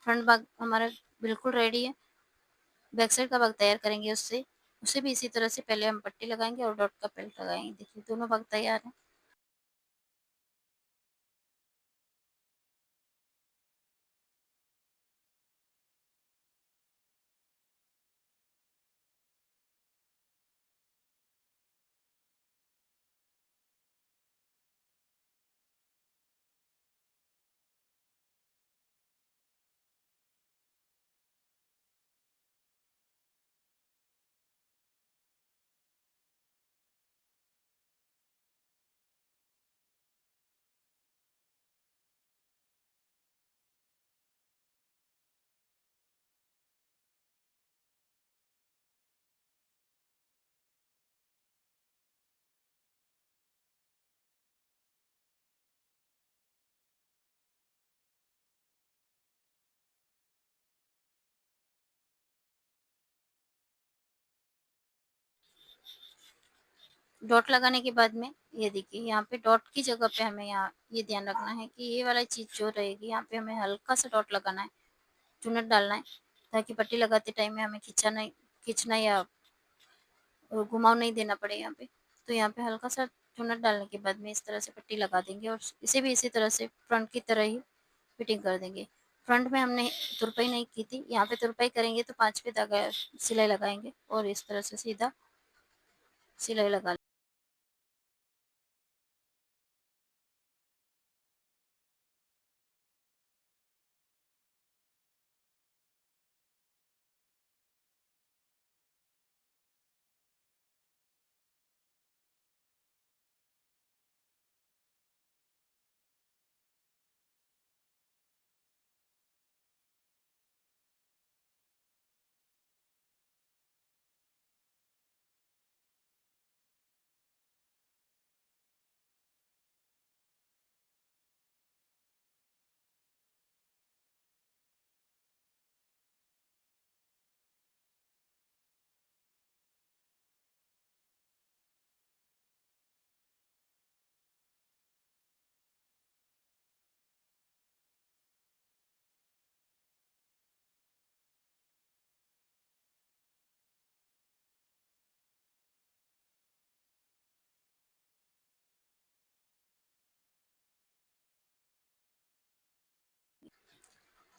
फ्रंट भाग हमारा बिल्कुल रेडी है। बैक साइड का भाग तैयार करेंगे उससे उसे भी इसी तरह से पहले हम पट्टी लगाएंगे और डॉट का बेल्ट लगाएंगे। देखिए दोनों भाग तैयार है। डॉट लगाने के बाद में ये देखिए यहाँ पे डॉट की जगह पे हमें यहाँ ये ध्यान रखना है कि ये वाला चीज जो रहेगी यहाँ पे हमें हल्का सा डॉट लगाना है, चुनट डालना है, ताकि पट्टी लगाते टाइम में हमें खींचना या घुमाव नहीं देना पड़े यहाँ पे। तो यहाँ पे हल्का सा चुनट डालने के बाद में इस तरह से पट्टी लगा देंगे और इसे भी इसी तरह से फ्रंट की तरह ही फिटिंग कर देंगे। फ्रंट में हमने तुरपाई नहीं की थी, यहाँ पे तुरपाई करेंगे तो 5 पे धागा सिलाई लगाएंगे और इस तरह से सीधा सिलाई लगा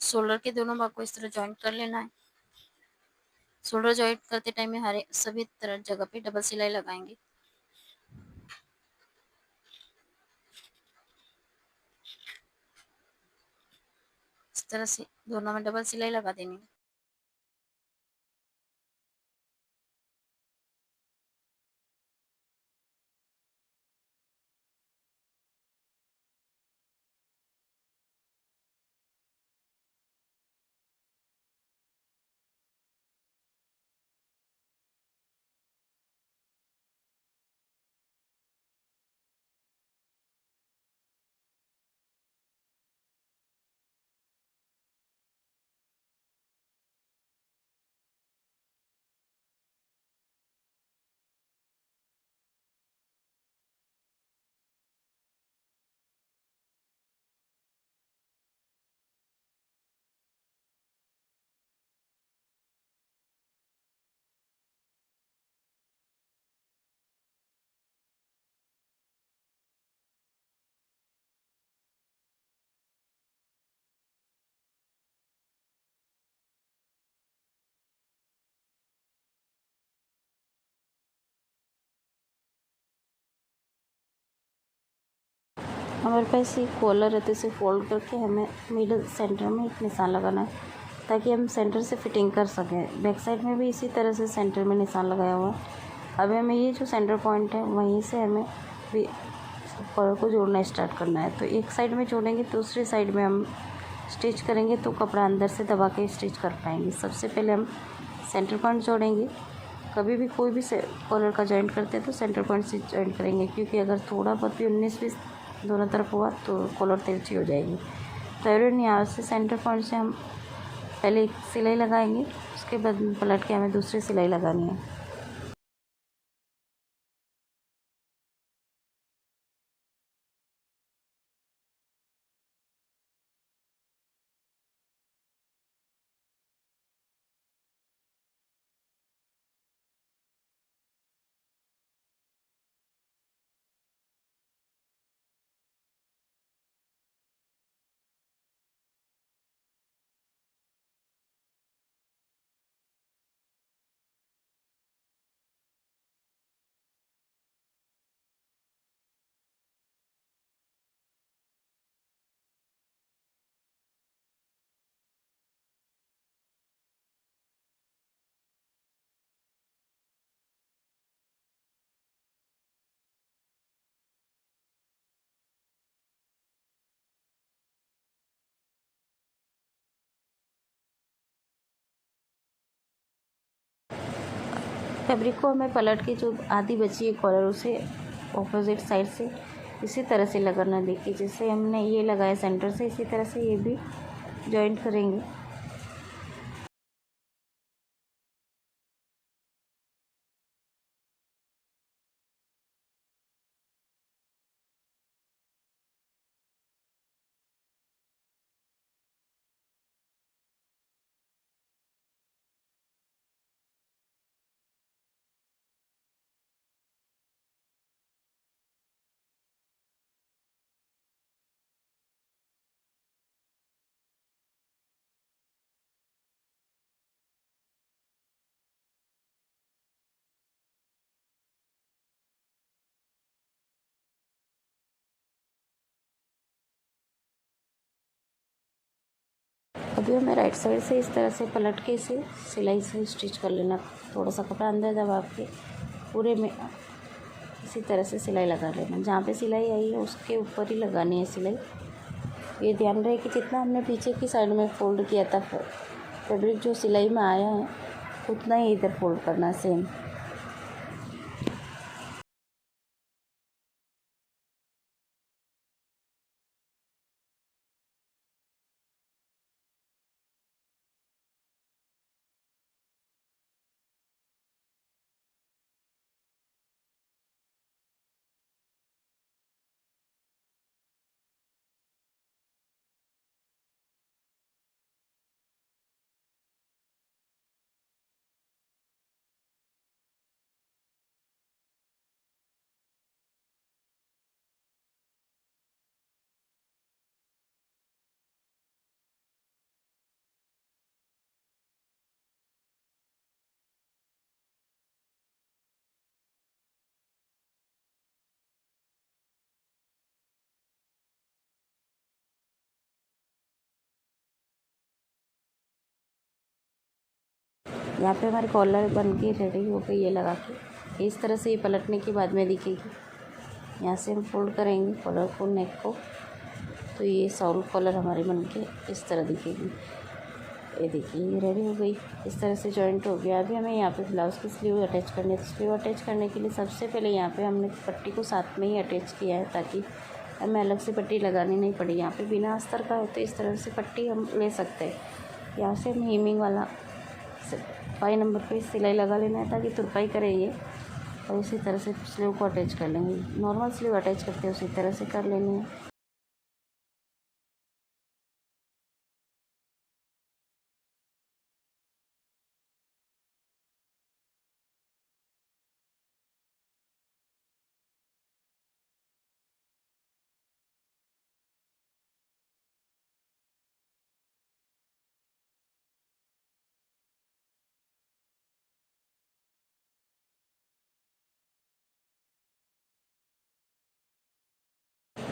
शोल्डर के दोनों भाग को इस तरह ज्वाइंट कर लेना है। शोल्डर ज्वाइंट करते टाइम में हर सभी तरह जगह पे डबल सिलाई लगाएंगे। इस तरह से दोनों में डबल सिलाई लगा देनी है। हमारे पास ये कॉलर रहते इसे फोल्ड करके हमें मिडल सेंटर में एक निशान लगाना है ताकि हम सेंटर से फिटिंग कर सकें। बैक साइड में भी इसी तरह से सेंटर में निशान लगाया हुआ है। अब हमें ये जो सेंटर पॉइंट है वहीं से हमें भी कॉलर को जोड़ना स्टार्ट करना है। तो एक साइड में जोड़ेंगे, दूसरी साइड में हम स्टिच करेंगे तो कपड़ा अंदर से दबा के स्टिच कर पाएंगे। सबसे पहले हम सेंटर पॉइंट जोड़ेंगे। कभी भी कोई भी कॉलर का जॉइंट करते हैं तो सेंटर पॉइंट से जॉइंट करेंगे, क्योंकि अगर थोड़ा बहुत भी 19-20 दोनों तरफ हुआ तो कॉलर तिरछी हो जाएगी। तो एवरेन यहाँ से सेंटर पॉइंट से हम पहले एक सिलाई लगाएंगे, उसके बाद पलट के हमें दूसरी सिलाई लगानी है। फैब्रिक को हमें पलट के जो आधी बची है कॉलर उसे ऑपोजिट साइड से इसी तरह से लगाना। देखिए जैसे हमने ये लगाया सेंटर से, इसी तरह से ये भी जॉइंट करेंगे। अभी हमें राइट साइड से इस तरह से पलट के इसे सिलाई से स्टिच कर लेना। थोड़ा सा कपड़ा अंदर दबा के पूरे में इसी तरह से सिलाई लगा लेना। जहाँ पे सिलाई आई है उसके ऊपर ही लगानी है सिलाई। ये ध्यान रहे कि जितना हमने पीछे की साइड में फ़ोल्ड किया था फैब्रिक जो सिलाई में आया है उतना ही इधर फोल्ड करना है सेम। यहाँ पे हमारी कॉलर बन के रेडी हो गई है लगा के। इस तरह से ये पलटने के बाद में दिखेगी। यहाँ से हम फोल्ड करेंगे कॉलर को, नेक को, तो ये सॉल कॉलर हमारी बन के इस तरह दिखेगी। ये देखिए ये रेडी हो गई। इस तरह से जॉइंट हो गया। अभी हमें यहाँ पे ब्लाउज़ की स्लीव अटैच करनी है। तो स्लीव अटैच करने के लिए सबसे पहले यहाँ पे हमने पट्टी को साथ में ही अटैच किया है ताकि हमें अलग से पट्टी लगानी नहीं पड़े। यहाँ पे बिना अस्तर का है तो इस तरह से पट्टी हम ले सकते हैं। यहाँ से हम हीमिंग वाला 5 नंबर पे सिलाई लगा लेना है ताकि तुरपाई करेंगे और इसी तरह से स्लीव को अटैच कर लेंगे। नॉर्मल स्लीव अटैच करते हैं उसी तरह से कर लेनी है।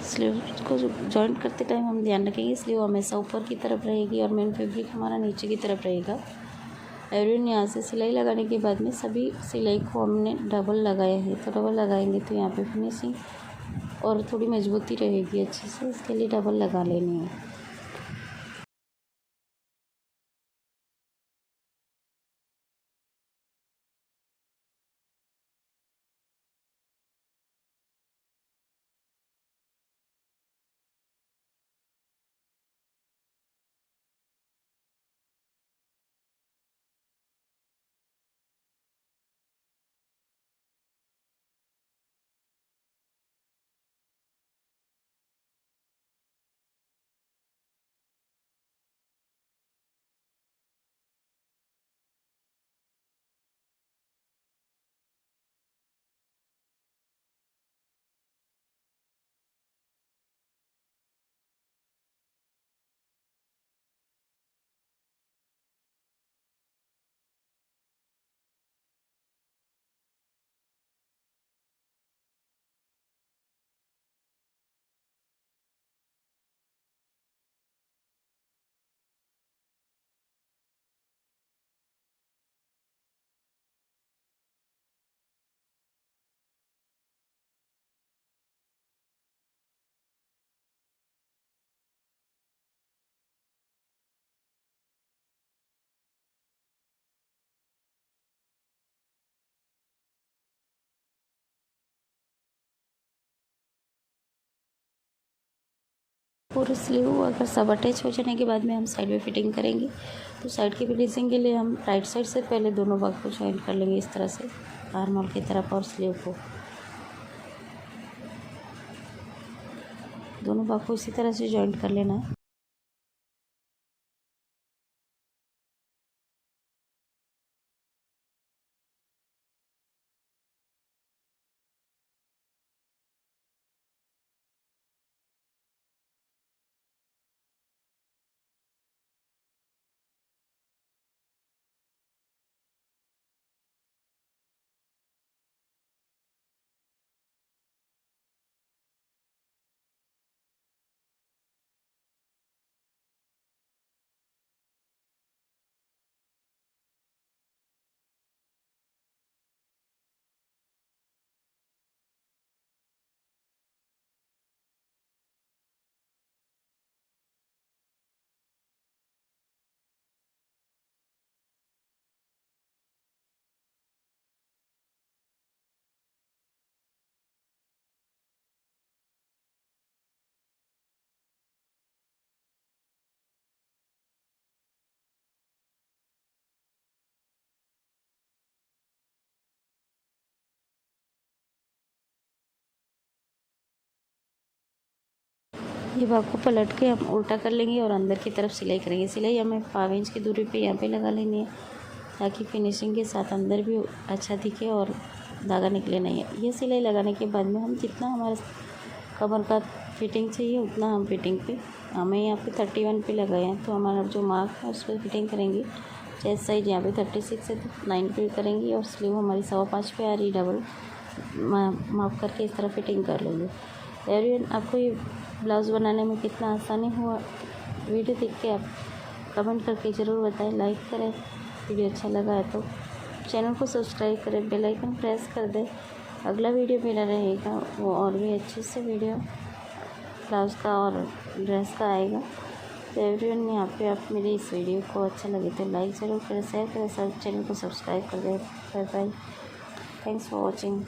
स्लीव को जॉइंट करते टाइम हम ध्यान रखेंगे स्लीव हमेशा ऊपर की तरफ रहेगी और मेन फैब्रिक हमारा नीचे की तरफ रहेगा। एवरीवन यहाँ से सिलाई लगाने के बाद में सभी सिलाई को हमने डबल लगाया है, तो डबल लगाएंगे तो यहाँ पे फिनिशिंग और थोड़ी मजबूती रहेगी अच्छे से, इसके लिए डबल लगा लेनी है। पूरे स्लीव अगर सब अटैच हो जाने के बाद में हम साइड में फिटिंग करेंगे, तो साइड की फिनिशिंग के लिए हम राइट साइड से पहले दोनों भाग को जॉइंट कर लेंगे इस तरह से, आर्म होल की तरफ और स्लीव को, दोनों भाग को इसी तरह से जॉइंट कर लेना है। ये भाग को पलट के हम उल्टा कर लेंगे और अंदर की तरफ सिलाई करेंगे। सिलाई हमें 5 इंच की दूरी पे यहाँ पे लगा लेनी है, ताकि फिनिशिंग के साथ अंदर भी अच्छा दिखे और धागा निकले नहीं है। ये सिलाई लगाने के बाद में हम जितना हमारा कमर का फिटिंग चाहिए उतना हम फिटिंग पे, हमें यहाँ पे 31 पे लगाए हैं, तो हमारा जो मार्क है उस पर फिटिंग करेंगे। चेस्ट साइज यहाँ पे 36 है तो 9 पे करेंगे और स्लीव हमारी 5.25 पे आ रही, डबल माप करके इस तरह फिटिंग कर लेंगे। एवरीवन, आपको ये ब्लाउज़ बनाने में कितना आसानी हुआ, वीडियो देख के आप कमेंट करके ज़रूर बताएं। लाइक करें, वीडियो अच्छा लगा है तो चैनल को सब्सक्राइब करें, बेल आइकन प्रेस कर दें। अगला वीडियो मेरा रहेगा वो और भी अच्छे से वीडियो ब्लाउज़ का और ड्रेस का आएगा। तो एवरीवन, यहाँ पे आप मेरी इस वीडियो को अच्छा लगे तो लाइक ज़रूर करें, शेयर करें, चैनल को सब्सक्राइब कर दें। Bye bye, thanks for watching.